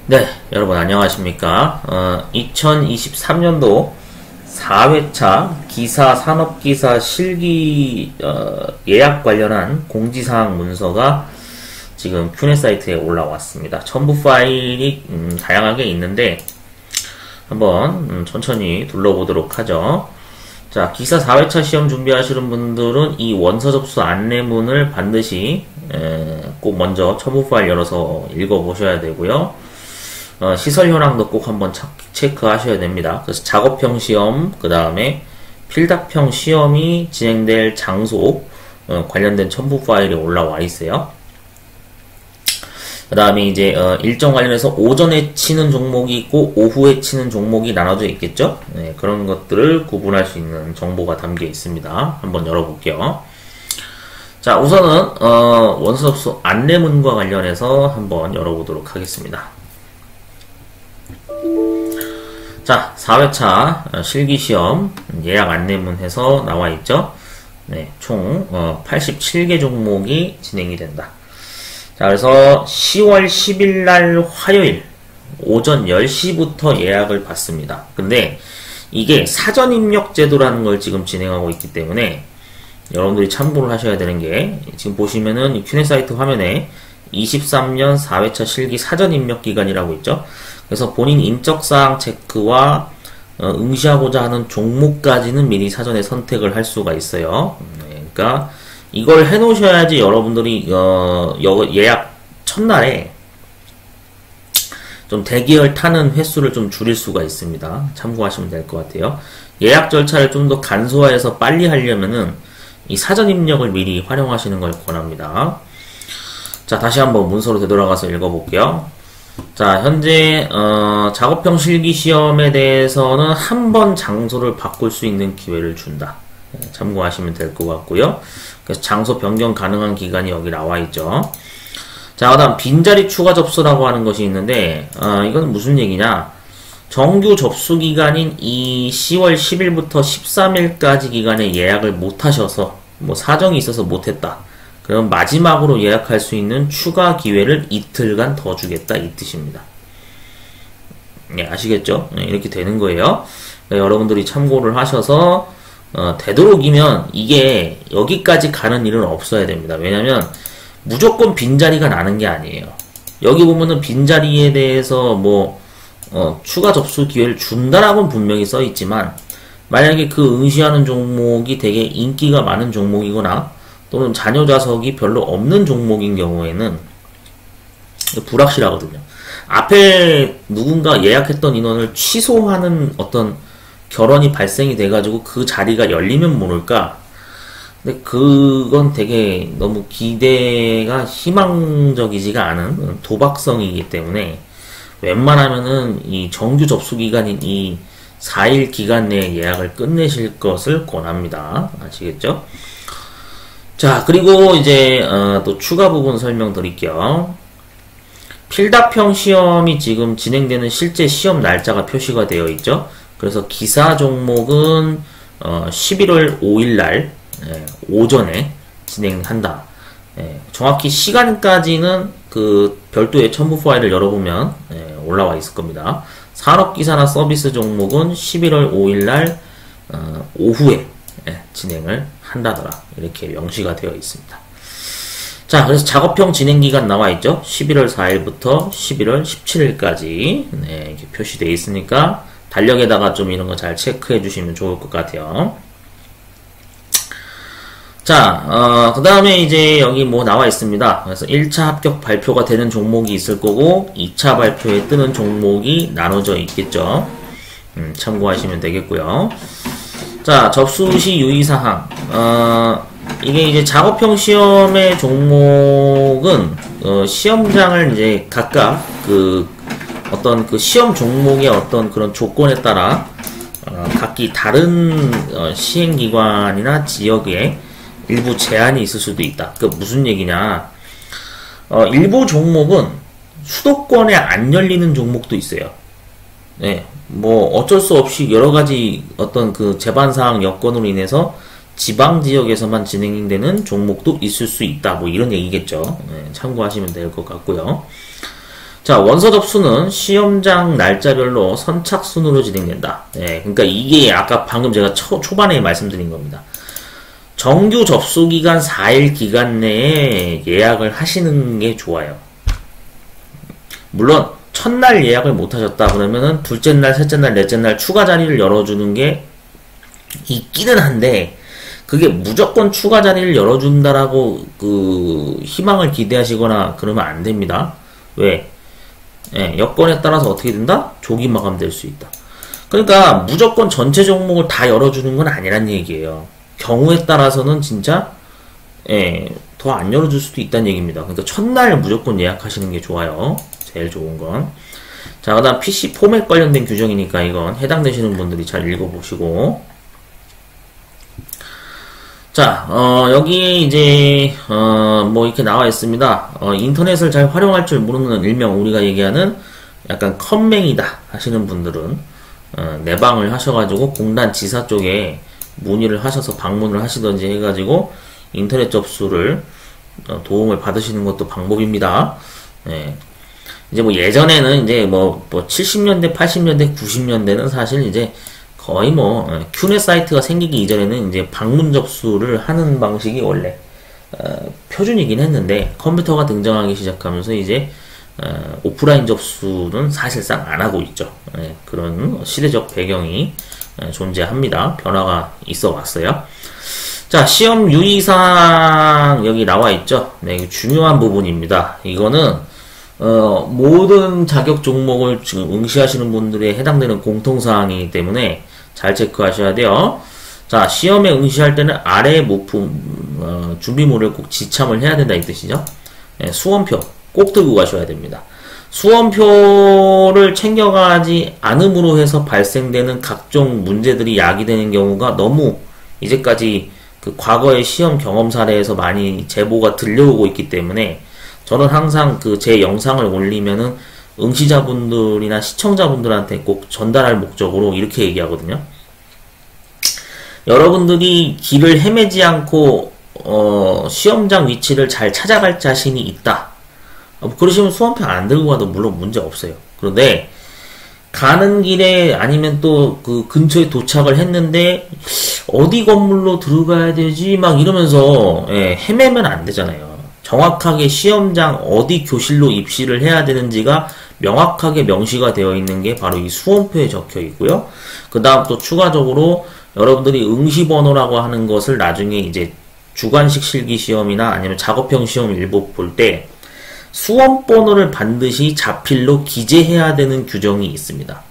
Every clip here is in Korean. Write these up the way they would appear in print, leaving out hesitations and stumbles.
네, 여러분 안녕하십니까? 2023년도 4회차 기사 산업기사 실기 예약 관련한 공지사항 문서가 지금 큐넷 사이트에 올라왔습니다. 첨부 파일이 다양하게 있는데 한번 천천히 둘러보도록 하죠. 자, 기사 4회차 시험 준비하시는 분들은 이 원서 접수 안내문을 반드시 꼭 먼저 첨부 파일 열어서 읽어보셔야 되고요. 시설 현황도 꼭 한번 체크하셔야 됩니다. 그래서 작업형 시험, 그 다음에 필답형 시험이 진행될 장소 관련된 첨부 파일이 올라와 있어요. 그 다음에 이제 일정 관련해서 오전에 치는 종목이 있고 오후에 치는 종목이 나눠져 있겠죠. 네, 그런 것들을 구분할 수 있는 정보가 담겨 있습니다. 한번 열어볼게요. 자, 우선은 원서 접수 안내문과 관련해서 한번 열어보도록 하겠습니다. 자, 4회차 실기시험 예약 안내문 해서 나와 있죠. 네, 총 87개 종목이 진행이 된다. 자, 그래서 10월 10일 날 화요일 오전 10시부터 예약을 받습니다. 근데 이게 사전 입력 제도라는 걸 지금 진행하고 있기 때문에 여러분들이 참고를 하셔야 되는 게, 지금 보시면은 이 큐넷 사이트 화면에 23년 4회차 실기 사전 입력 기간이라고 있죠. 그래서 본인 인적사항 체크와 응시하고자 하는 종목까지는 미리 사전에 선택을 할 수가 있어요. 그러니까 이걸 해놓으셔야지 여러분들이 예약 첫날에 좀 대기열 타는 횟수를 좀 줄일 수가 있습니다. 참고하시면 될 것 같아요. 예약 절차를 좀 더 간소화해서 빨리 하려면은 이 사전 입력을 미리 활용하시는 걸 권합니다. 자, 다시 한번 문서로 되돌아가서 읽어볼게요. 자, 현재 작업형 실기시험에 대해서는 한 번 장소를 바꿀 수 있는 기회를 준다. 참고하시면 될 것 같고요. 그래서 장소 변경 가능한 기간이 여기 나와 있죠. 자, 그 다음 빈자리 추가 접수라고 하는 것이 있는데 이건 무슨 얘기냐, 정규 접수 기간인 이 10월 10일부터 13일까지 기간에 예약을 못 하셔서 뭐 사정이 있어서 못했다, 그럼 마지막으로 예약할 수 있는 추가 기회를 이틀간 더 주겠다, 이 뜻입니다. 네, 아시겠죠? 네, 이렇게 되는 거예요. 네, 여러분들이 참고를 하셔서 되도록이면 이게 여기까지 가는 일은 없어야 됩니다. 왜냐면 무조건 빈자리가 나는 게 아니에요. 여기 보면은 빈자리에 대해서 뭐 추가 접수 기회를 준다라고는 분명히 써 있지만, 만약에 그 응시하는 종목이 되게 인기가 많은 종목이거나 또는 잔여 좌석이 별로 없는 종목인 경우에는 불확실하거든요. 앞에 누군가 예약했던 인원을 취소하는 어떤 결원이 발생이 돼가지고 그 자리가 열리면 모를까. 근데 그건 되게 너무 기대가 희망적이지가 않은 도박성이기 때문에 웬만하면은 이 정규 접수 기간인 이 4일 기간 내에 예약을 끝내실 것을 권합니다. 아시겠죠? 자, 그리고 이제 또 추가 부분 설명드릴게요. 필답형 시험이 지금 진행되는 실제 시험 날짜가 표시가 되어 있죠. 그래서 기사 종목은 11월 5일 날 오전에 진행한다. 정확히 시간까지는 그 별도의 첨부 파일을 열어보면 올라와 있을 겁니다. 산업기사나 서비스 종목은 11월 5일 날 오후에 진행을 한다더라, 이렇게 명시가 되어 있습니다. 자, 그래서 작업형 진행기간 나와 있죠. 11월 4일부터 11월 17일까지 이렇게 표시되어 있으니까 달력에다가 좀 이런 거 잘 체크해 주시면 좋을 것 같아요. 자, 그 다음에 이제 여기 뭐 나와 있습니다. 그래서 1차 합격 발표가 되는 종목이 있을 거고 2차 발표에 뜨는 종목이 나눠져 있겠죠. 참고하시면 되겠고요. 자, 접수 시 유의사항. 이게 이제 작업형 시험의 종목은, 시험장을 이제 각각 어떤 그 시험 종목의 어떤 그런 조건에 따라, 각기 다른, 시행기관이나 지역에 일부 제한이 있을 수도 있다. 그 무슨 얘기냐. 일부 종목은 수도권에 안 열리는 종목도 있어요. 네. 뭐 어쩔 수 없이 여러 가지 어떤 그 제반사항 여건으로 인해서 지방 지역에서만 진행되는 종목도 있을 수 있다, 뭐 이런 얘기겠죠. 참고하시면 될 것 같고요. 자, 원서 접수는 시험장 날짜별로 선착순으로 진행된다. 네, 그러니까 이게 아까 방금 제가 초반에 말씀드린 겁니다. 정규 접수 기간 4일 기간 내에 예약을 하시는 게 좋아요. 물론 첫날 예약을 못 하셨다 그러면은 둘째 날, 셋째 날, 넷째 날 추가 자리를 열어주는 게 있기는 한데, 그게 무조건 추가 자리를 열어준다라고 희망을 기대하시거나 그러면 안 됩니다. 왜? 예, 여건에 따라서 어떻게 된다? 조기 마감될 수 있다. 그러니까 무조건 전체 종목을 다 열어주는 건 아니란 얘기예요. 경우에 따라서는 진짜 더 안 열어줄 수도 있다는 얘기입니다. 그러니까 첫날 무조건 예약하시는 게 좋아요. 제일 좋은 건. 자, 그 다음 PC 포맷 관련된 규정이니까 이건 해당되시는 분들이 잘 읽어보시고. 자, 여기에 이제 뭐 이렇게 나와 있습니다. 인터넷을 잘 활용할 줄 모르는, 일명 우리가 얘기하는 약간 컴맹이다 하시는 분들은 내방을 하셔가지고 공단 지사 쪽에 문의를 하셔서 방문을 하시던지 해가지고 인터넷 접수를 도움을 받으시는 것도 방법입니다. 예. 이제 뭐 예전에는 이제 뭐 70년대, 80년대, 90년대는 사실 이제 거의 뭐 큐넷 사이트가 생기기 이전에는 이제 방문 접수를 하는 방식이 원래 표준이긴 했는데, 컴퓨터가 등장하기 시작하면서 이제 오프라인 접수는 사실상 안 하고 있죠. 예, 그런 시대적 배경이 존재합니다. 변화가 있어 왔어요. 자, 시험 유의사항 여기 나와 있죠. 네, 중요한 부분입니다. 이거는 모든 자격 종목을 지금 응시하시는 분들에 해당되는 공통사항이기 때문에 잘 체크하셔야 돼요. 자, 시험에 응시할 때는 아래 모품 준비물을 꼭 지참을 해야 된다 이 뜻이죠. 네, 수험표 꼭 들고 가셔야 됩니다. 수험표를 챙겨가지 않음으로 해서 발생되는 각종 문제들이 야기되는 경우가 너무 이제까지 그 과거의 시험 경험 사례에서 많이 제보가 들려오고 있기 때문에 저는 항상 제 영상을 올리면은 응시자분들이나 시청자분들한테 꼭 전달할 목적으로 이렇게 얘기하거든요. 여러분들이 길을 헤매지 않고 시험장 위치를 잘 찾아갈 자신이 있다. 그러시면 수험표 안 들고 가도 물론 문제 없어요. 그런데 가는 길에 아니면 또 그 근처에 도착을 했는데 어디 건물로 들어가야 되지 막 이러면서 헤매면 안 되잖아요. 정확하게 시험장 어디 교실로 입시를 해야 되는지가 명확하게 명시가 되어 있는 게 바로 이 수험표에 적혀 있고요. 그 다음 또 추가적으로 여러분들이 응시번호라고 하는 것을 나중에 이제 주관식 실기시험이나 아니면 작업형 시험 일부 볼 때 수험번호를 반드시 자필로 기재해야 되는 규정이 있습니다.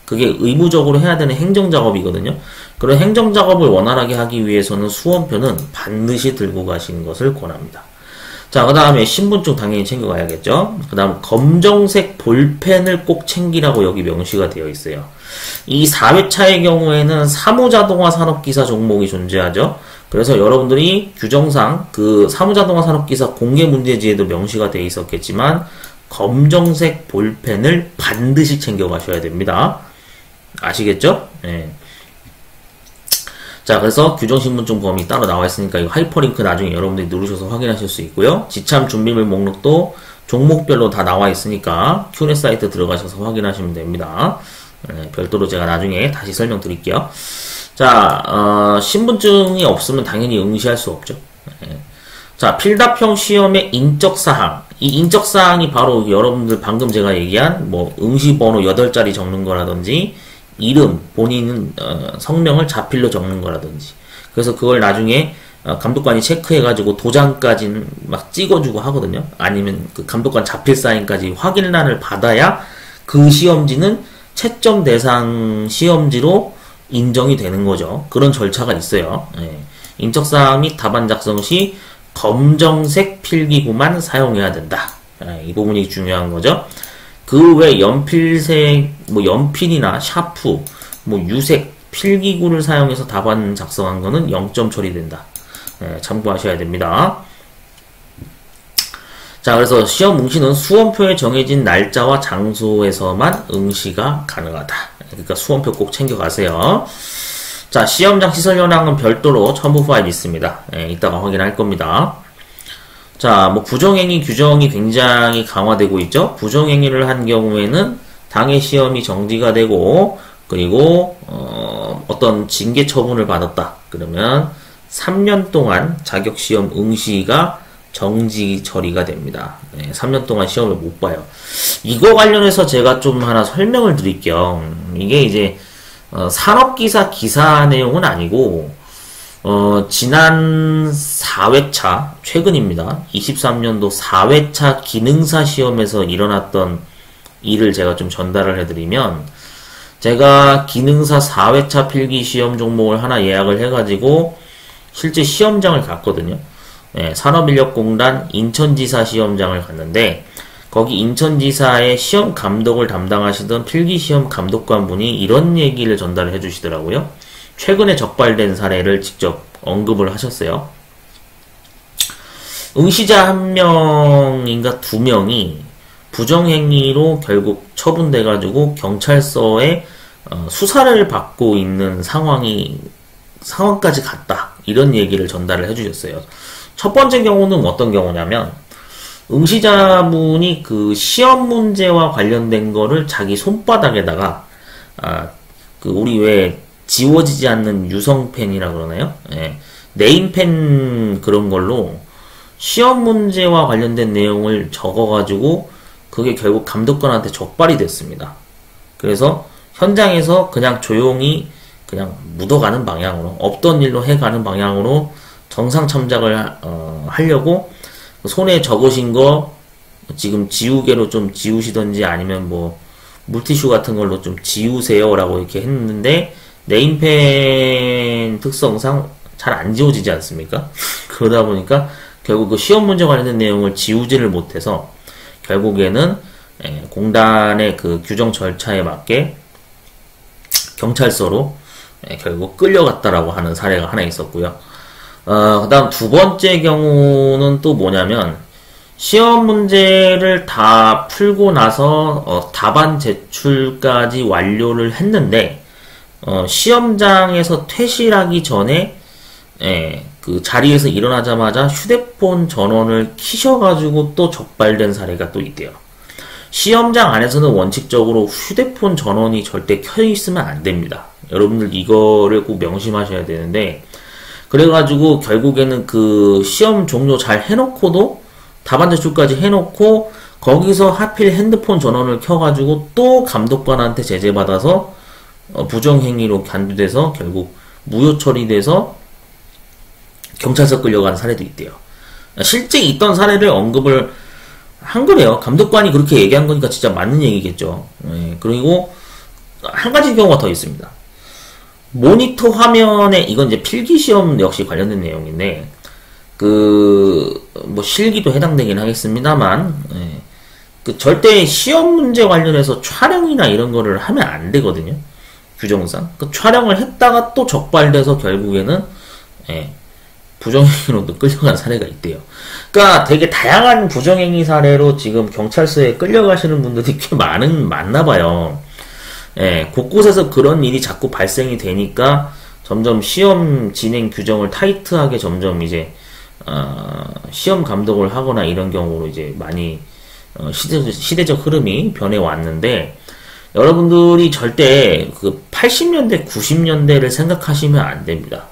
그게 의무적으로 해야 되는 행정작업이거든요. 그런 행정작업을 원활하게 하기 위해서는 수험표는 반드시 들고 가시는 것을 권합니다. 자, 그 다음에 신분증 당연히 챙겨가야겠죠. 그 다음 검정색 볼펜을 꼭 챙기라고 여기 명시가 되어 있어요. 이 4회차의 경우에는 사무자동화 산업기사 종목이 존재하죠. 그래서 여러분들이 규정상 그 사무자동화 산업기사 공개문제지에도 명시가 되어 있었겠지만 검정색 볼펜을 반드시 챙겨가셔야 됩니다. 아시겠죠? 네. 자, 그래서 규정신분증 범위 따로 나와 있으니까 이 하이퍼링크 나중에 여러분들이 누르셔서 확인하실 수 있고요. 지참 준비물 목록도 종목별로 다 나와 있으니까 큐넷 사이트 들어가셔서 확인하시면 됩니다. 네, 별도로 제가 나중에 다시 설명드릴게요. 자, 신분증이 없으면 당연히 응시할 수 없죠. 네. 자, 필답형 시험의 인적사항. 이 인적사항이 바로 여러분들 방금 제가 얘기한 뭐 응시번호 8자리 적는 거라든지 이름, 본인 성명을 자필로 적는 거라든지. 그래서 그걸 나중에 감독관이 체크해가지고 도장까지는 막 찍어주고 하거든요. 아니면 그 감독관 자필 사인까지 확인란을 받아야 그 시험지는 채점 대상 시험지로 인정이 되는 거죠. 그런 절차가 있어요. 예. 인적사항 및 답안 작성 시 검정색 필기구만 사용해야 된다. 예, 이 부분이 중요한 거죠. 그 외 연필색, 뭐 연필이나 샤프, 뭐 유색, 필기구를 사용해서 답안 작성한 거는 0점 처리된다. 예, 참고하셔야 됩니다. 자, 그래서 시험 응시는 수험표에 정해진 날짜와 장소에서만 응시가 가능하다. 그러니까 수험표 꼭 챙겨가세요. 자, 시험장 시설 현황은 별도로 첨부 파일이 있습니다. 예, 이따가 확인할 겁니다. 자, 뭐 부정행위 규정이 굉장히 강화되고 있죠. 부정행위를 한 경우에는 당해 시험이 정지가 되고, 그리고 어떤 징계 처분을 받았다. 그러면 3년 동안 자격시험 응시가 정지 처리가 됩니다. 네, 3년 동안 시험을 못 봐요. 이거 관련해서 제가 좀 하나 설명을 드릴게요. 이게 이제 산업기사 기사 내용은 아니고 지난 4회차 최근입니다. 23년도 4회차 기능사 시험에서 일어났던 일을 제가 좀 전달을 해드리면, 제가 기능사 4회차 필기 시험 종목을 하나 예약을 해가지고 실제 시험장을 갔거든요. 네, 산업인력공단 인천지사 시험장을 갔는데, 거기 인천지사의 시험 감독을 담당하시던 필기시험 감독관분이 이런 얘기를 전달을 해주시더라고요. 최근에 적발된 사례를 직접 언급을 하셨어요. 응시자 1명인가 2명이 부정행위로 결국 처분돼가지고 경찰서에 수사를 받고 있는 상황까지 갔다. 이런 얘기를 전달을 해주셨어요. 첫 번째 경우는 어떤 경우냐면, 응시자분이 그 시험 문제와 관련된 거를 자기 손바닥에다가, 우리 왜 지워지지 않는 유성펜이라 그러나요? 예, 네임펜 그런 걸로 시험 문제와 관련된 내용을 적어가지고 그게 결국 감독관한테 적발이 됐습니다. 그래서 현장에서 그냥 조용히 그냥 묻어가는 방향으로, 없던 일로 해가는 방향으로 정상 참작을 하려고 손에 적으신 거 지금 지우개로 좀 지우시던지 아니면 뭐 물티슈 같은 걸로 좀 지우세요 라고 이렇게 했는데, 네임펜 특성상 잘 안 지워지지 않습니까? 그러다 보니까 결국 그 시험 문제 관련된 내용을 지우지를 못해서 결국에는 공단의 그 규정 절차에 맞게 경찰서로 결국 끌려갔다라고 하는 사례가 하나 있었고요. 그 다음 두 번째 경우는 또 뭐냐면, 시험 문제를 다 풀고 나서 답안 제출까지 완료를 했는데, 시험장에서 퇴실하기 전에 그 자리에서 일어나자마자 휴대폰 전원을 켜셔가지고 또 적발된 사례가 또 있대요. 시험장 안에서는 원칙적으로 휴대폰 전원이 절대 켜 있으면 안 됩니다. 여러분들 이거를 꼭 명심하셔야 되는데, 그래가지고 결국에는 그 시험 종료 잘 해놓고도 답안 제출까지 해놓고 거기서 하필 핸드폰 전원을 켜가지고 또 감독관한테 제재받아서 부정행위로 간주돼서 결국 무효 처리돼서 경찰서 끌려간 사례도 있대요. 실제 있던 사례를 언급을 한 거래요. 감독관이 그렇게 얘기한 거니까 진짜 맞는 얘기겠죠. 그리고 한 가지 경우가 더 있습니다. 모니터 화면에, 이건 이제 필기시험 역시 관련된 내용인데, 뭐 실기도 해당되긴 하겠습니다만, 절대 시험 문제 관련해서 촬영이나 이런 거를 하면 안 되거든요. 규정상. 촬영을 했다가 또 적발돼서 결국에는, 부정행위로도 끌려간 사례가 있대요. 그러니까 되게 다양한 부정행위 사례로 지금 경찰서에 끌려가시는 분들이 꽤 많나 봐요. 곳곳에서 그런 일이 자꾸 발생이 되니까 점점 시험 진행 규정을 타이트하게 점점 이제 시험 감독을 하거나 이런 경우로 이제 많이 시대적 흐름이 변해왔는데, 여러분들이 절대 그 80년대, 90년대를 생각하시면 안 됩니다.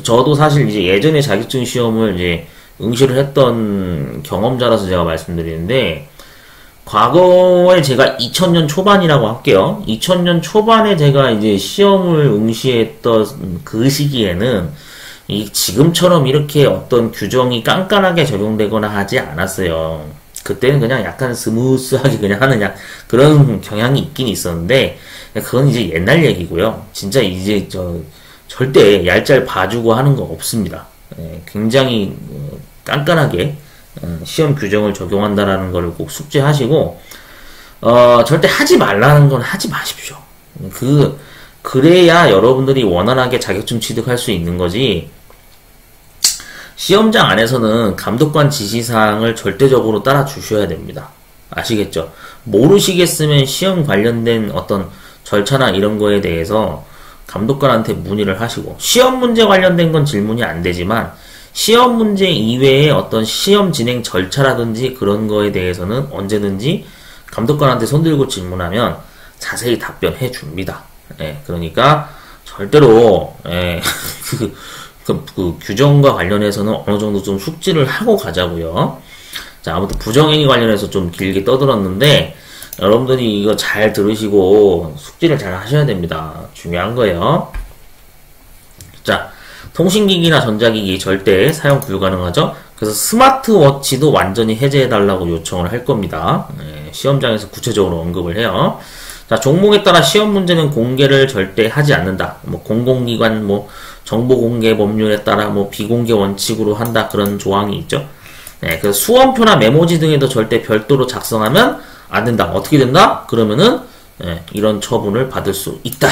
저도 사실 이제 예전에 자격증 시험을 이제 응시를 했던 경험자라서 제가 말씀드리는데, 과거에 제가 2000년 초반이라고 할게요. 2000년 초반에 제가 이제 시험을 응시했던 그 시기에는 지금처럼 이렇게 어떤 규정이 깐깐하게 적용되거나 하지 않았어요. 그때는 그냥 약간 스무스하게 그냥 하는 그런 경향이 있긴 있었는데, 그건 이제 옛날 얘기고요. 진짜 이제 절대 얄짤 봐주고 하는 거 없습니다. 굉장히 깐깐하게 시험 규정을 적용한다라는 걸 꼭 숙지하시고, 절대 하지 말라는 건 하지 마십시오. 그래야 여러분들이 원활하게 자격증 취득할 수 있는 거지, 시험장 안에서는 감독관 지시사항을 절대적으로 따라 주셔야 됩니다. 아시겠죠? 모르시겠으면 시험 관련된 어떤 절차나 이런 거에 대해서 감독관한테 문의를 하시고, 시험 문제 관련된 건 질문이 안 되지만 시험 문제 이외에 어떤 시험 진행 절차라든지 그런 거에 대해서는 언제든지 감독관한테 손들고 질문하면 자세히 답변해 줍니다. 예, 그러니까 절대로 예, 그 규정과 관련해서는 어느 정도 좀 숙지를 하고 가자고요. 자, 아무튼 부정행위 관련해서 좀 길게 떠들었는데 여러분들이 이거 잘 들으시고 숙지를 잘 하셔야 됩니다. 중요한 거예요. 자, 통신기기나 전자기기 절대 사용 불가능하죠. 그래서 스마트워치도 완전히 해제해달라고 요청을 할 겁니다. 네, 시험장에서 구체적으로 언급을 해요. 자, 종목에 따라 시험 문제는 공개를 절대 하지 않는다. 뭐 공공기관 정보공개 법률에 따라 비공개 원칙으로 한다, 그런 조항이 있죠. 네, 그래서 수험표나 메모지 등에도 절대 별도로 작성하면 안 된다. 어떻게 된다? 그러면은 이런 처분을 받을 수 있다.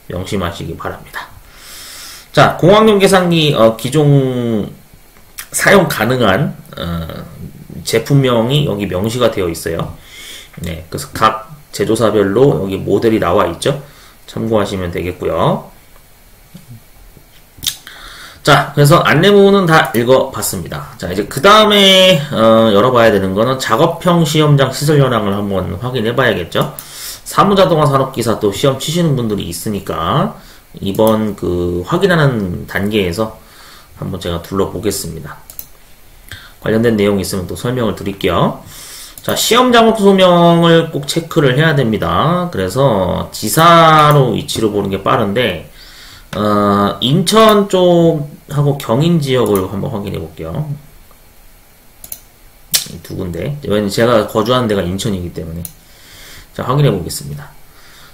명심하시기 바랍니다. 자, 공학용 계산기 기종 사용 가능한 제품명이 여기 명시가 되어 있어요. 네, 그래서 각 제조사별로 여기 모델이 나와 있죠. 참고하시면 되겠고요. 자, 그래서 안내문은 다 읽어봤습니다. 자, 이제 그 다음에 열어봐야 되는 거는 작업형 시험장 시설 현황을 한번 확인해 봐야겠죠. 사무자동화 산업기사 또 시험 치시는 분들이 있으니까 이번 확인하는 단계에서 한번 제가 둘러보겠습니다. 관련된 내용이 있으면 또 설명을 드릴게요. 자, 시험 작업 소명을 꼭 체크를 해야 됩니다. 그래서 지사로 위치로 보는 게 빠른데 인천 쪽하고 경인 지역을 한번 확인해 볼게요. 이 두 군데. 왜냐면 제가 거주하는 데가 인천이기 때문에. 자, 확인해 보겠습니다.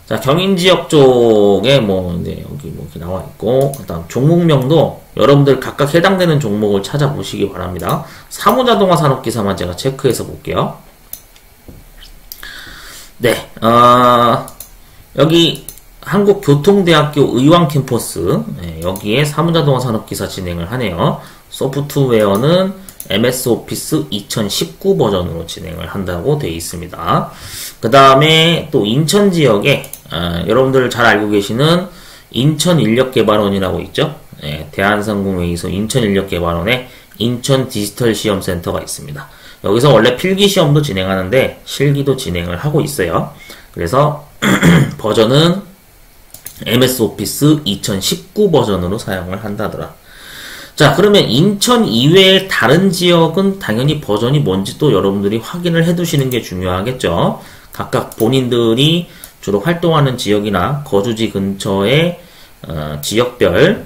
자, 경인 지역 쪽에 이제 여기 이렇게 나와 있고, 그 다음 종목명도 여러분들 각각 해당되는 종목을 찾아보시기 바랍니다. 사무자동화 산업기사만 제가 체크해서 볼게요. 네, 여기 한국교통대학교 의왕캠퍼스, 여기에 사무자동화 산업기사 진행을 하네요. 소프트웨어는 MS 오피스 2019 버전으로 진행을 한다고 되어 있습니다. 그 다음에 또 인천 지역에 여러분들 잘 알고 계시는 인천인력개발원이라고 있죠. 대한상공회의소 인천인력개발원에 인천 디지털 시험센터가 있습니다. 여기서 원래 필기시험도 진행하는데 실기도 진행을 하고 있어요. 그래서 버전은 MS 오피스 2019 버전으로 사용을 한다더라. 자, 그러면 인천 이외의 다른 지역은 당연히 버전이 뭔지 또 여러분들이 확인을 해 두시는 게 중요하겠죠. 각각 본인들이 주로 활동하는 지역이나 거주지 근처의 지역별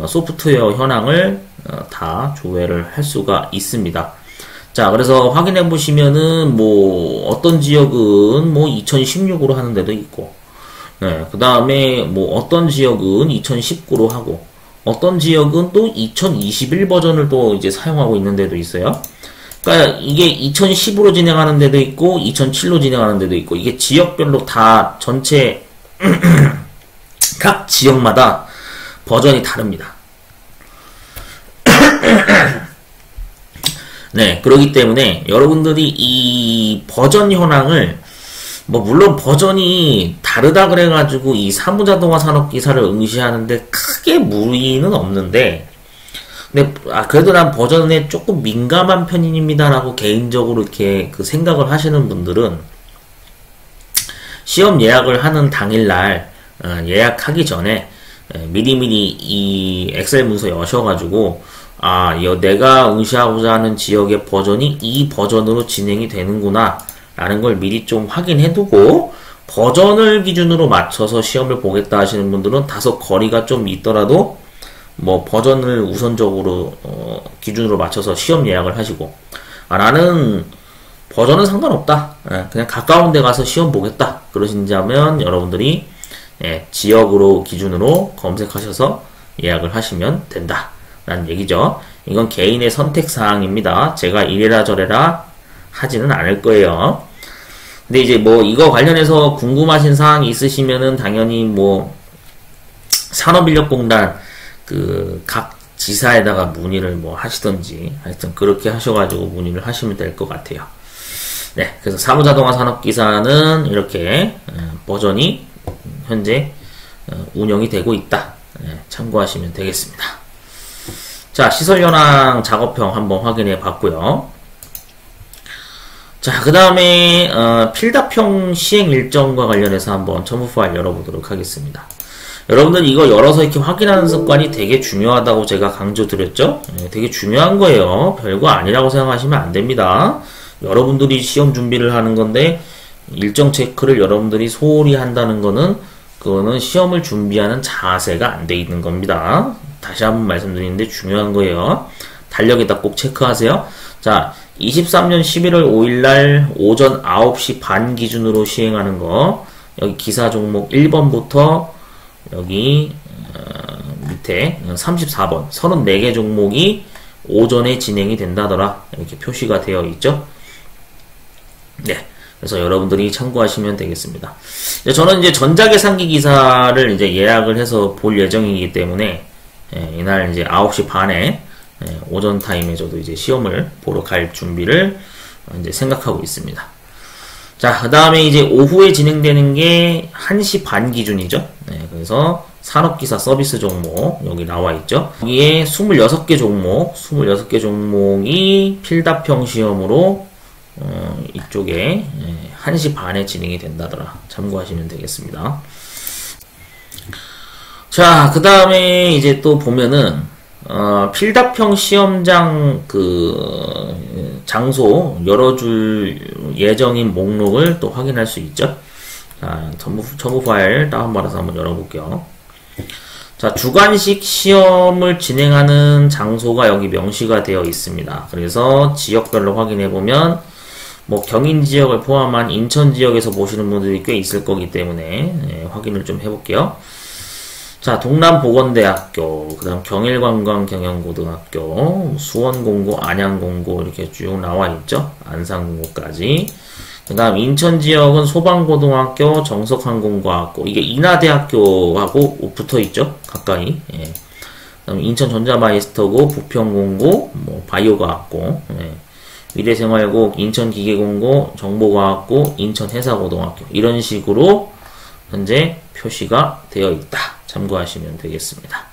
소프트웨어 현황을 다 조회를 할 수가 있습니다. 자, 그래서 확인해 보시면은 어떤 지역은 2016으로 하는 데도 있고, 네, 그 다음에 어떤 지역은 2019로 하고, 어떤 지역은 또 2021 버전을 또 이제 사용하고 있는 데도 있어요. 그러니까 이게 2010으로 진행하는 데도 있고 2007로 진행하는 데도 있고, 이게 지역별로 다 전체 각 지역마다 버전이 다릅니다. 네, 그렇기 때문에 여러분들이 이 버전 현황을 물론 버전이 다르다 그래가지고 이 사무자동화 산업기사를 응시하는데 크게 무리는 없는데, 근데 그래도 난 버전에 조금 민감한 편입니다라고 개인적으로 이렇게 생각을 하시는 분들은 시험 예약을 하는 당일날 예약하기 전에 미리미리 이 엑셀 문서 여셔가지고 내가 응시하고자 하는 지역의 버전이 이 버전으로 진행이 되는구나 라는 걸 미리 좀 확인해두고, 버전을 기준으로 맞춰서 시험을 보겠다 하시는 분들은 다소 거리가 좀 있더라도 버전을 우선적으로 기준으로 맞춰서 시험 예약을 하시고, 나는 버전은 상관없다, 그냥 가까운 데 가서 시험 보겠다 그러신다면 여러분들이 지역으로 기준으로 검색하셔서 예약을 하시면 된다 라는 얘기죠. 이건 개인의 선택사항입니다. 제가 이래라 저래라 하지는 않을 거예요. 근데 이제 이거 관련해서 궁금하신 사항이 있으시면은 당연히 산업인력공단 각 지사에다가 문의를 하시던지, 하여튼 그렇게 하셔가지고 문의를 하시면 될 것 같아요. 네, 그래서 사무자동화 산업기사는 이렇게 버전이 현재 운영이 되고 있다. 참고하시면 되겠습니다. 자, 시설 현황 작업형 한번 확인해 봤고요. 자, 그 다음에 필답형 시행 일정과 관련해서 한번 첨부 파일 열어보도록 하겠습니다. 여러분들 이거 열어서 이렇게 확인하는 습관이 되게 중요하다고 제가 강조드렸죠? 되게 중요한 거예요. 별거 아니라고 생각하시면 안 됩니다. 여러분들이 시험 준비를 하는 건데 일정 체크를 여러분들이 소홀히 한다는 거는 그거는 시험을 준비하는 자세가 안 돼 있는 겁니다. 다시 한번 말씀드리는데 중요한 거예요. 달력에다 꼭 체크하세요. 자, 23년 11월 5일날 오전 9시 반 기준으로 시행하는 거, 여기 기사 종목 1번부터 여기 밑에 34번 34개 종목이 오전에 진행이 된다더라, 이렇게 표시가 되어 있죠. 네, 그래서 여러분들이 참고하시면 되겠습니다. 저는 이제 전자계산기 기사를 이제 예약을 해서 볼 예정이기 때문에 이날 이제 9시 반에 오전 타임에 저도 이제 시험을 보러 갈 준비를 이제 생각하고 있습니다. 자, 그 다음에 이제 오후에 진행되는 게 1시 반 기준이죠. 그래서 산업기사 서비스 종목 여기 나와 있죠. 여기에 26개 종목, 26개 종목이 필답형 시험으로 이쪽에 1시 반에 진행이 된다더라. 참고하시면 되겠습니다. 자, 그 다음에 이제 또 보면은 필답형 시험장 장소 열어줄 예정인 목록을 또 확인할 수 있죠. 자, 첨부 파일 다운받아서 한번 열어볼게요. 자, 주관식 시험을 진행하는 장소가 여기 명시가 되어 있습니다. 그래서 지역별로 확인해 보면 뭐 경인 지역을 포함한 인천 지역에서 보시는 분들이 꽤 있을 거기 때문에 확인을 좀 해볼게요. 자, 동남보건대학교, 그 다음 경일관광경영고등학교, 수원공고, 안양공고 이렇게 쭉 나와 있죠. 안산공고까지. 그 다음 인천 지역은 소방고등학교, 정석항공과학고, 이게 인하대학교하고 붙어 있죠. 가까이. 예. 그 다음 인천전자마이스터고, 부평공고, 뭐 바이오과학고, 예. 미래생활고, 인천기계공고, 정보과학고, 인천해사고등학교 이런 식으로 현재 표시가 되어 있다. 참고하시면 되겠습니다.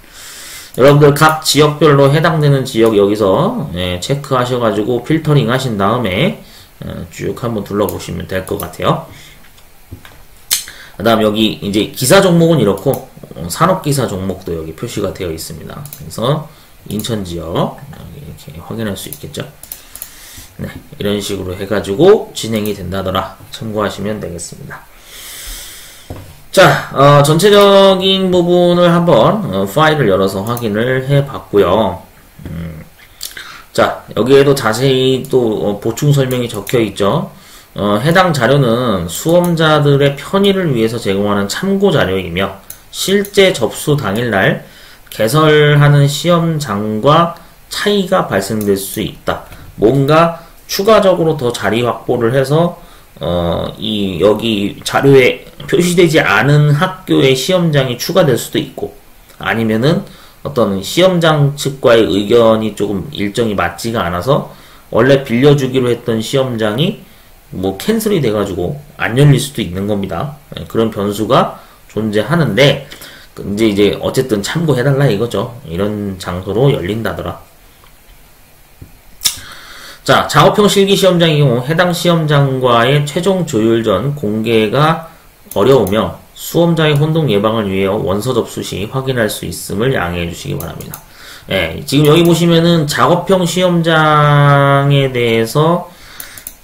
여러분들 각 지역별로 해당되는 지역 여기서 체크하셔가지고 필터링 하신 다음에 쭉 한번 둘러보시면 될 것 같아요. 그 다음 여기 이제 기사 종목은 이렇고 산업기사 종목도 여기 표시가 되어 있습니다. 그래서 인천 지역 이렇게 확인할 수 있겠죠. 네, 이런 식으로 해가지고 진행이 된다더라. 참고하시면 되겠습니다. 자, 전체적인 부분을 한번 파일을 열어서 확인을 해 봤고요. 자, 여기에도 자세히 또 보충 설명이 적혀 있죠. 해당 자료는 수험자들의 편의를 위해서 제공하는 참고 자료이며 실제 접수 당일날 개설하는 시험장과 차이가 발생될 수 있다. 뭔가 추가적으로 더 자리 확보를 해서 여기 자료에 표시되지 않은 학교의 시험장이 추가될 수도 있고, 아니면은 어떤 시험장 측과의 의견이 조금 일정이 맞지가 않아서 원래 빌려주기로 했던 시험장이 뭐 캔슬이 돼가지고 안 열릴 수도 있는 겁니다. 그런 변수가 존재하는데, 이제 어쨌든 참고해달라 이거죠. 이런 장소로 열린다더라. 자, 작업형 실기시험장의 경우 해당 시험장과의 최종 조율 전 공개가 어려우며 수험자의 혼동 예방을 위해 원서 접수 시 확인할 수 있음을 양해해 주시기 바랍니다. 예, 지금 여기 보시면은 작업형 시험장에 대해서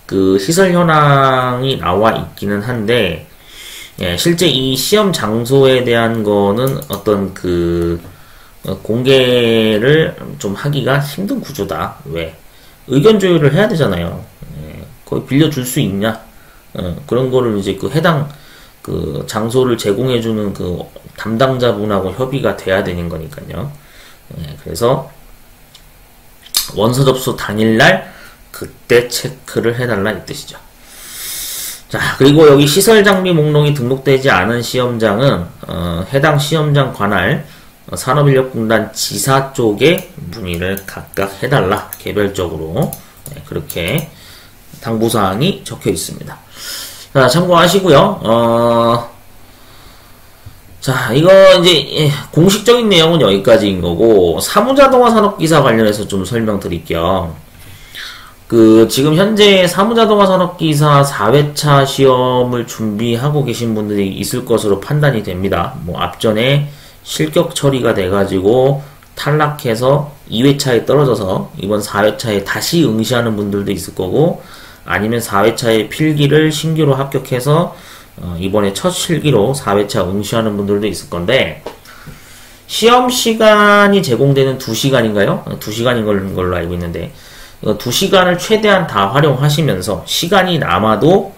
그 시설 현황이 나와 있기는 한데, 예, 실제 이 시험 장소에 대한 거는 어떤 공개를 좀 하기가 힘든 구조다. 왜? 의견 조율을 해야 되잖아요. 예, 거기 빌려줄 수 있냐? 그런 거를 이제 해당 장소를 제공해주는 담당자분하고 협의가 돼야 되는 거니까요. 예, 그래서 원서 접수 당일날 그때 체크를 해달라 이 뜻이죠. 자, 그리고 여기 시설 장비 목록이 등록되지 않은 시험장은 해당 시험장 관할 산업인력공단 지사 쪽에 문의를 각각 해달라. 개별적으로. 네, 그렇게 당부사항이 적혀 있습니다. 자, 참고하시고요. 자, 이거 이제 공식적인 내용은 여기까지인 거고 사무자동화 산업기사 관련해서 좀 설명드릴게요. 지금 현재 사무자동화 산업기사 4회차 시험을 준비하고 계신 분들이 있을 것으로 판단이 됩니다. 뭐 앞전에 실격 처리가 돼가지고 탈락해서 2회차에 떨어져서 이번 4회차에 다시 응시하는 분들도 있을 거고, 아니면 4회차에 필기를 신규로 합격해서 이번에 첫 실기로 4회차 응시하는 분들도 있을 건데, 시험 시간이 제공되는 2시간인가요? 2시간인 걸로 알고 있는데, 2시간을 최대한 다 활용하시면서 시간이 남아도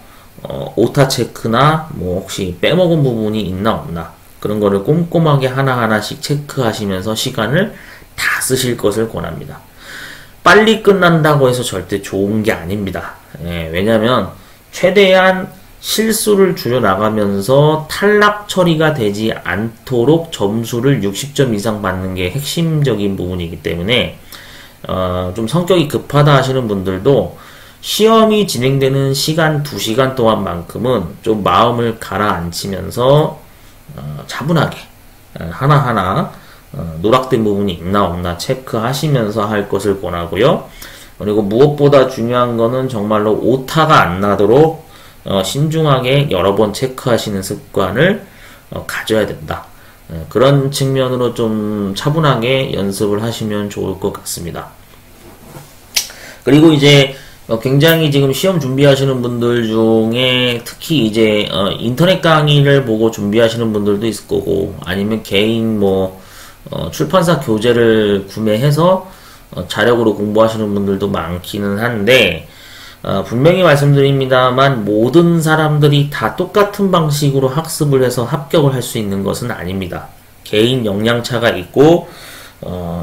오타 체크나 뭐 혹시 빼먹은 부분이 있나 없나 그런 거를 꼼꼼하게 하나하나씩 체크하시면서 시간을 다 쓰실 것을 권합니다. 빨리 끝난다고 해서 절대 좋은 게 아닙니다. 왜냐면 최대한 실수를 줄여나가면서 탈락 처리가 되지 않도록 점수를 60점 이상 받는 게 핵심적인 부분이기 때문에 좀 성격이 급하다 하시는 분들도 시험이 진행되는 시간 2시간 동안만큼은 좀 마음을 가라앉히면서 차분하게 하나하나 누락된 부분이 있나 없나 체크하시면서 할 것을 권하고요. 그리고 무엇보다 중요한 거는 정말로 오타가 안 나도록 신중하게 여러 번 체크하시는 습관을 가져야 된다. 그런 측면으로 좀 차분하게 연습을 하시면 좋을 것 같습니다. 그리고 이제 굉장히 지금 시험 준비하시는 분들 중에 특히 이제 인터넷 강의를 보고 준비하시는 분들도 있을 거고, 아니면 개인 출판사 교재를 구매해서 자력으로 공부하시는 분들도 많기는 한데, 분명히 말씀드립니다만 모든 사람들이 다 똑같은 방식으로 학습을 해서 합격을 할 수 있는 것은 아닙니다. 개인 역량차가 있고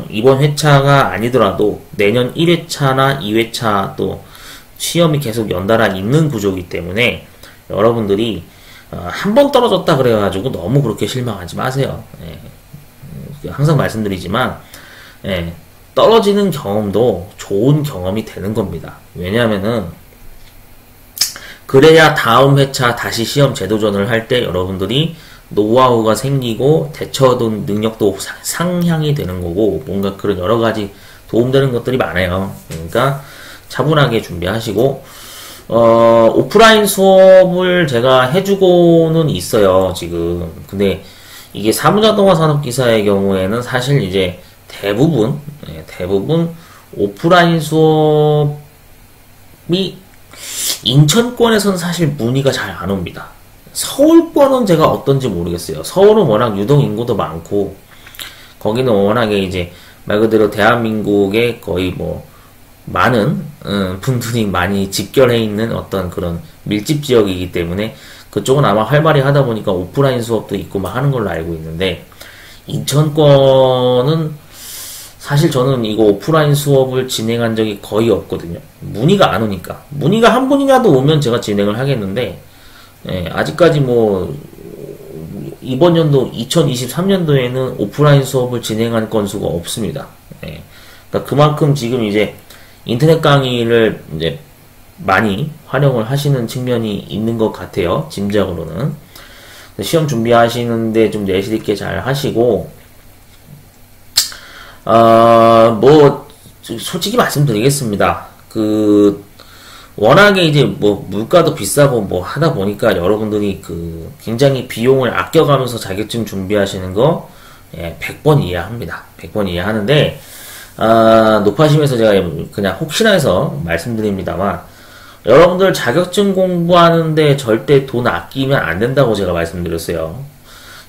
이번 회차가 아니더라도 내년 1회차나 2회차 또 시험이 계속 연달아 있는 구조이기 때문에 여러분들이 한 번 떨어졌다 그래가지고 너무 그렇게 실망하지 마세요. 항상 말씀드리지만 떨어지는 경험도 좋은 경험이 되는 겁니다. 왜냐하면은 그래야 다음 회차 다시 시험 재도전을 할 때 여러분들이 노하우가 생기고 대처 능력도 상향이 되는 거고, 뭔가 그런 여러 가지 도움되는 것들이 많아요. 그러니까 차분하게 준비하시고, 오프라인 수업을 제가 해주고는 있어요, 지금. 근데 이게 사무자동화 산업기사의 경우에는 사실 이제 대부분 오프라인 수업이 인천권에서는 사실 문의가 잘 안 옵니다. 서울권은 제가 어떤지 모르겠어요. 서울은 워낙 유동 인구도 많고, 거기는 워낙에 이제 말 그대로 대한민국의 거의 많은 분들이 많이 집결해 있는 어떤 그런 밀집 지역이기 때문에 그쪽은 아마 활발히 하다 보니까 오프라인 수업도 있고 막 하는 걸로 알고 있는데, 인천권은 사실 저는 이거 오프라인 수업을 진행한 적이 거의 없거든요. 문의가 안 오니까. 문의가 한 분이라도 오면 제가 진행을 하겠는데, 아직까지 이번 연도 2023년도에는 오프라인 수업을 진행한 건수가 없습니다. 그러니까 그만큼 지금 이제 인터넷 강의를 이제 많이 활용을 하시는 측면이 있는 것 같아요. 짐작으로는. 시험 준비하시는데 좀 내실 있게 잘 하시고, 솔직히 말씀드리겠습니다. 워낙에 이제 물가도 비싸고 하다 보니까 여러분들이 굉장히 비용을 아껴가면서 자격증 준비하시는 거, 100번 이해합니다. 100번 이해하는데, 높아심에서 제가 그냥 혹시나 해서 말씀드립니다만, 여러분들 자격증 공부하는데 절대 돈 아끼면 안 된다고 제가 말씀드렸어요.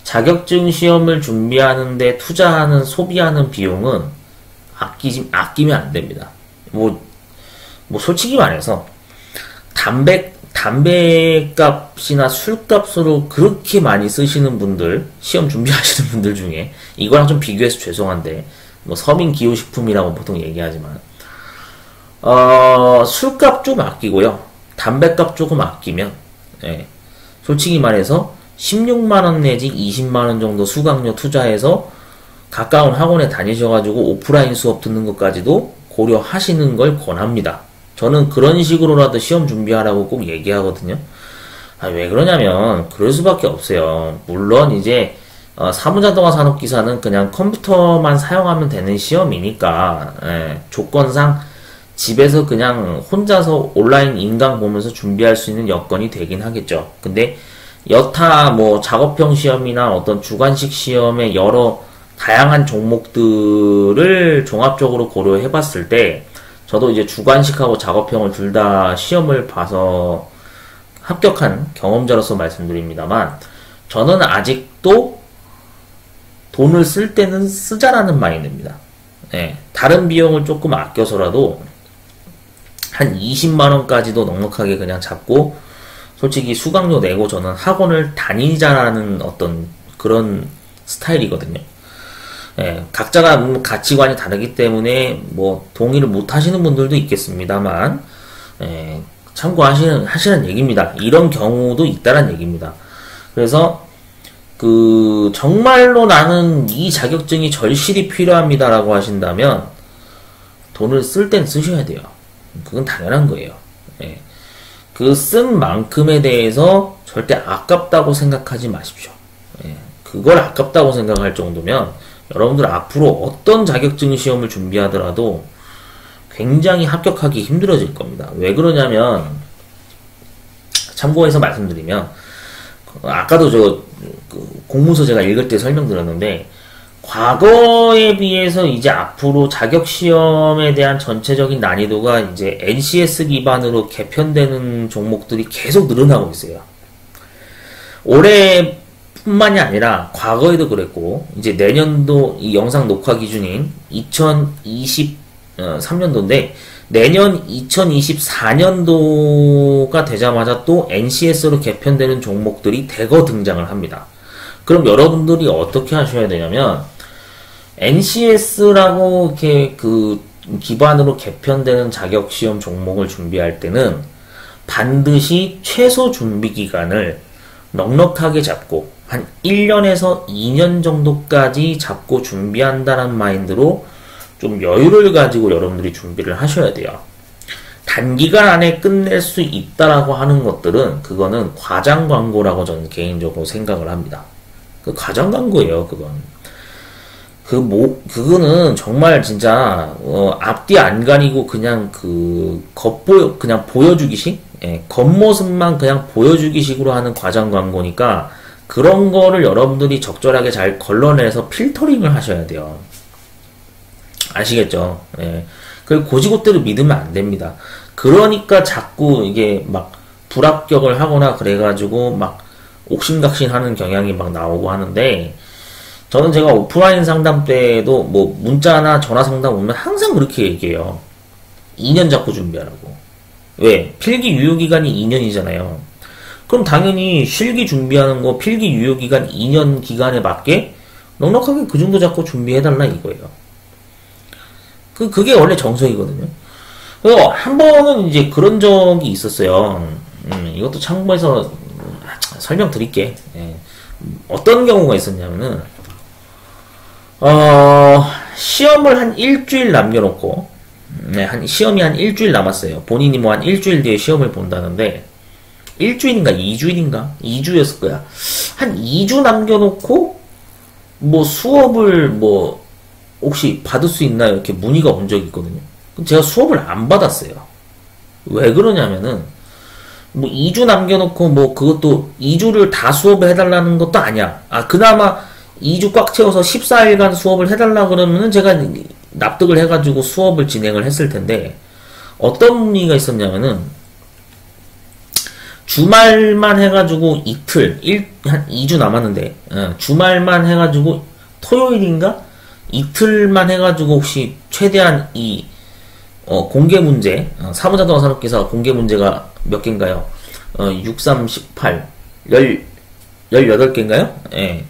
자격증 시험을 준비하는데 투자하는, 소비하는 비용은 아끼면 안 됩니다. 솔직히 말해서, 담배값이나 술값으로 그렇게 많이 쓰시는 분들, 시험 준비하시는 분들 중에, 이거랑 좀 비교해서 죄송한데, 서민 기호식품이라고 보통 얘기하지만, 술값 좀 아끼고요. 담배값 조금 아끼면, 솔직히 말해서 16만원 내지 20만원 정도 수강료 투자해서 가까운 학원에 다니셔가지고 오프라인 수업 듣는 것까지도 고려하시는 걸 권합니다. 저는 그런 식으로라도 시험 준비하라고 꼭 얘기하거든요. 왜 그러냐면, 그럴 수밖에 없어요. 물론 이제 사무자동화 산업기사는 그냥 컴퓨터만 사용하면 되는 시험이니까, 조건상 집에서 그냥 혼자서 온라인 인강 보면서 준비할 수 있는 여건이 되긴 하겠죠. 근데 여타 뭐 작업형 시험이나 어떤 주관식 시험의 여러 다양한 종목들을 종합적으로 고려해 봤을 때, 저도 이제 주관식하고 작업형을 둘 다 시험을 봐서 합격한 경험자로서 말씀드립니다만, 저는 아직도 돈을 쓸 때는 쓰자라는 마인드입니다. 다른 비용을 조금 아껴서라도 한 20만원까지도 넉넉하게 그냥 잡고, 솔직히 수강료 내고 저는 학원을 다니자라는 어떤 그런 스타일이거든요. 각자가 가치관이 다르기 때문에 뭐 동의를 못 하시는 분들도 있겠습니다만, 참고하시는 얘기입니다. 이런 경우도 있다는 얘기입니다. 그래서 정말로 나는 이 자격증이 절실히 필요합니다라고 하신다면 돈을 쓸 땐 쓰셔야 돼요. 그건 당연한 거예요. 그 쓴 만큼에 대해서 절대 아깝다고 생각하지 마십시오. 그걸 아깝다고 생각할 정도면 여러분들 앞으로 어떤 자격증 시험을 준비하더라도 굉장히 합격하기 힘들어질 겁니다. 왜 그러냐면, 참고해서 말씀드리면, 아까도 공문서 제가 읽을 때 설명드렸는데, 과거에 비해서 이제 앞으로 자격시험에 대한 전체적인 난이도가 이제 NCS 기반으로 개편되는 종목들이 계속 늘어나고 있어요. 올해뿐만이 아니라 과거에도 그랬고, 이제 내년도 이 영상 녹화 기준인 2023년도인데, 내년 2024년도가 되자마자 또 NCS로 개편되는 종목들이 대거 등장을 합니다. 그럼 여러분들이 어떻게 하셔야 되냐면, NCS라고 이렇게 기반으로 개편되는 자격시험 종목을 준비할 때는 반드시 최소 준비 기간을 넉넉하게 잡고 한 1년에서 2년 정도까지 잡고 준비한다는 마인드로 좀 여유를 가지고 여러분들이 준비를 하셔야 돼요. 단기간 안에 끝낼 수 있다라고 하는 것들은 그거는 과장 광고라고 저는 개인적으로 생각을 합니다. 그 과장 광고예요, 그건. 그거는 정말 진짜 앞뒤 안 가리고 그냥 그냥 보여주기식, 겉모습만 그냥 보여주기식으로 하는 과장 광고니까 그런 거를 여러분들이 적절하게 잘 걸러내서 필터링을 하셔야 돼요. 아시겠죠? 그 고지고대로 믿으면 안 됩니다. 그러니까 자꾸 이게 막 불합격을 하거나 그래가지고 막 옥신각신하는 경향이 막 나오고 하는데, 저는 제가 오프라인 상담 때도 뭐 문자나 전화 상담 오면 항상 그렇게 얘기해요. 2년 잡고 준비하라고. 왜? 필기 유효기간이 2년이잖아요. 그럼 당연히 실기 준비하는 거 필기 유효기간 2년 기간에 맞게 넉넉하게 그 정도 잡고 준비해달라 이거예요. 그게 원래 정석이거든요. 그래서 한 번은 이제 그런 적이 있었어요. 이것도 참고해서 설명드릴게. 어떤 경우가 있었냐면은, 시험을 한 일주일 남겨놓고, 시험이 한 일주일 남았어요. 본인이 뭐 한 일주일 뒤에 시험을 본다는데, 일주일인가 2주일인가? 2주였을 거야. 한 2주 남겨놓고, 뭐 수업을 뭐, 혹시 받을 수 있나요? 이렇게 문의가 온 적이 있거든요. 제가 수업을 안 받았어요. 왜 그러냐면은, 뭐 2주 남겨놓고 뭐 그것도 2주를 다 수업을 해달라는 것도 아니야. 그나마 2주 꽉 채워서 14일간 수업을 해달라 그러면은 제가 납득을 해가지고 수업을 진행을 했을 텐데, 어떤 문의가 있었냐면은 주말만 해가지고 한 2주 남았는데 주말만 해가지고 토요일인가? 이틀만 해가지고 혹시 최대한 공개 문제, 사무자동화 산업기사 공개 문제가 몇 개인가요? 6, 3, 18, 18개인가요?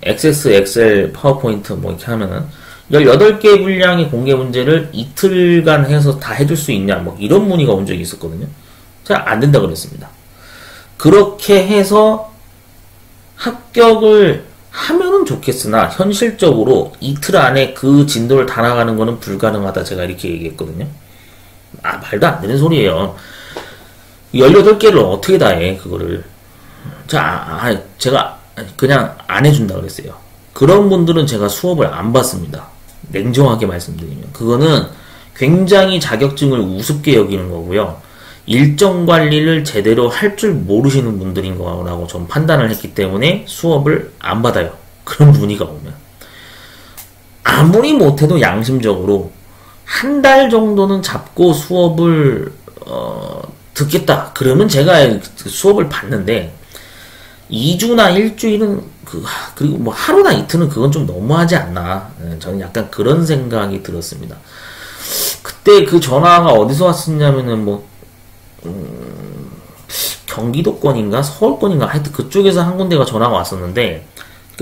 액세스, 엑셀, 파워포인트 뭐 이렇게 하면은 18개 분량의 공개 문제를 이틀간 해서 다 해줄 수 있냐, 뭐 이런 문의가 온 적이 있었거든요. 제가 안 된다 그랬습니다. 그렇게 해서 합격을 하면은 좋겠으나 현실적으로 이틀 안에 그 진도를 다 나가는 거는 불가능하다, 제가 이렇게 얘기했거든요. 말도 안 되는 소리예요. 18개를 어떻게 다 해, 그거를. 제가 그냥 안 해준다 그랬어요. 그런 분들은 제가 수업을 안 받습니다. 냉정하게 말씀드리면. 그거는 굉장히 자격증을 우습게 여기는 거고요. 일정 관리를 제대로 할 줄 모르시는 분들인 거라고 전 판단을 했기 때문에 수업을 안 받아요. 그런 문의가 오면. 아무리 못해도 양심적으로 한 달 정도는 잡고 수업을 듣겠다. 그러면 제가 수업을 받는데 2주나 일주일은 그리고 뭐 하루나 이틀은 그건 좀 너무하지 않나. 저는 약간 그런 생각이 들었습니다. 그때 그 전화가 어디서 왔었냐면은 뭐 경기도권인가 서울권인가 하여튼 그쪽에서 한 군데가 전화가 왔었는데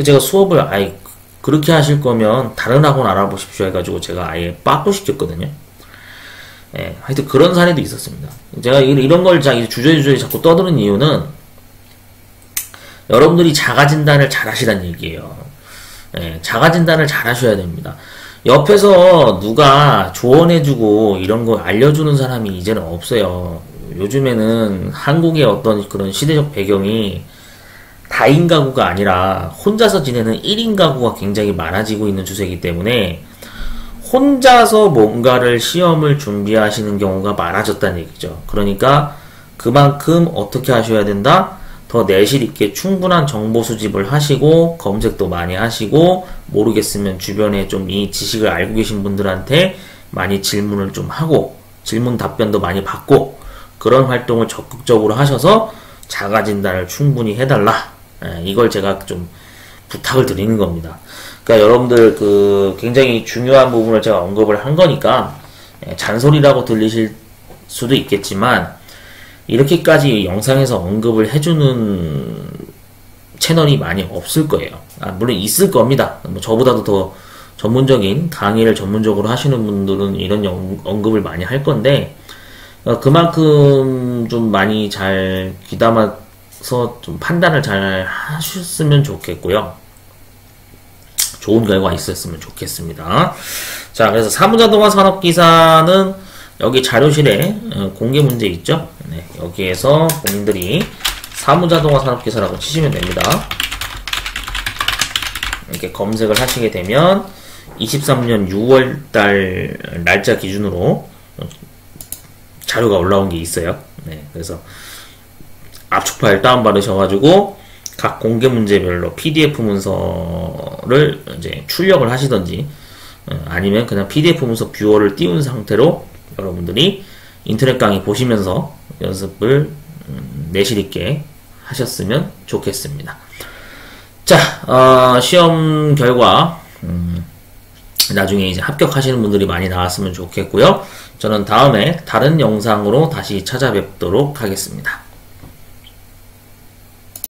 제가 수업을 아예 그렇게 하실 거면 다른 학원 알아보십시오 해가지고 제가 아예 빠꾸 시켰거든요. 예, 하여튼 그런 사례도 있었습니다. 제가 이런 걸 주저주저 자꾸 떠드는 이유는 여러분들이 자가진단을 잘 하시라는 얘기예요. 예, 자가진단을 잘 하셔야 됩니다. 옆에서 누가 조언해주고 이런 거 알려주는 사람이 이제는 없어요. 요즘에는 한국의 어떤 그런 시대적 배경이 다인 가구가 아니라 혼자서 지내는 1인 가구가 굉장히 많아지고 있는 추세이기 때문에 혼자서 뭔가를 시험을 준비하시는 경우가 많아졌다는 얘기죠. 그러니까 그만큼 어떻게 하셔야 된다? 더 내실 있게 충분한 정보 수집을 하시고 검색도 많이 하시고 모르겠으면 주변에 좀 이 지식을 알고 계신 분들한테 많이 질문을 좀 하고 질문 답변도 많이 받고 그런 활동을 적극적으로 하셔서 자가진단을 충분히 해달라. 이걸 제가 좀 부탁을 드리는 겁니다. 그러니까 여러분들 굉장히 중요한 부분을 제가 언급을 한 거니까 잔소리라고 들리실 수도 있겠지만 이렇게까지 영상에서 언급을 해주는 채널이 많이 없을 거예요. 물론 있을 겁니다. 뭐 저보다도 더 전문적인 강의를 전문적으로 하시는 분들은 이런 언급을 많이 할 건데 그만큼 좀 많이 잘 귀담아서 좀 판단을 잘 하셨으면 좋겠고요. 좋은 결과 있었으면 좋겠습니다. 자, 그래서 사무자동화 산업기사는 여기 자료실에 공개 문제 있죠? 네, 여기에서 본인들이 사무자동화 산업기사라고 치시면 됩니다. 이렇게 검색을 하시게 되면 23년 6월달 날짜 기준으로 자료가 올라온 게 있어요. 네, 그래서 압축 파일 다운받으셔가지고 각 공개 문제별로 PDF 문서를 이제 출력을 하시던지 아니면 그냥 PDF 문서 뷰어를 띄운 상태로 여러분들이 인터넷 강의 보시면서 연습을 내실 있게 하셨으면 좋겠습니다. 자, 시험 결과 나중에 이제 합격하시는 분들이 많이 나왔으면 좋겠고요. 저는 다음에 다른 영상으로 다시 찾아뵙도록 하겠습니다.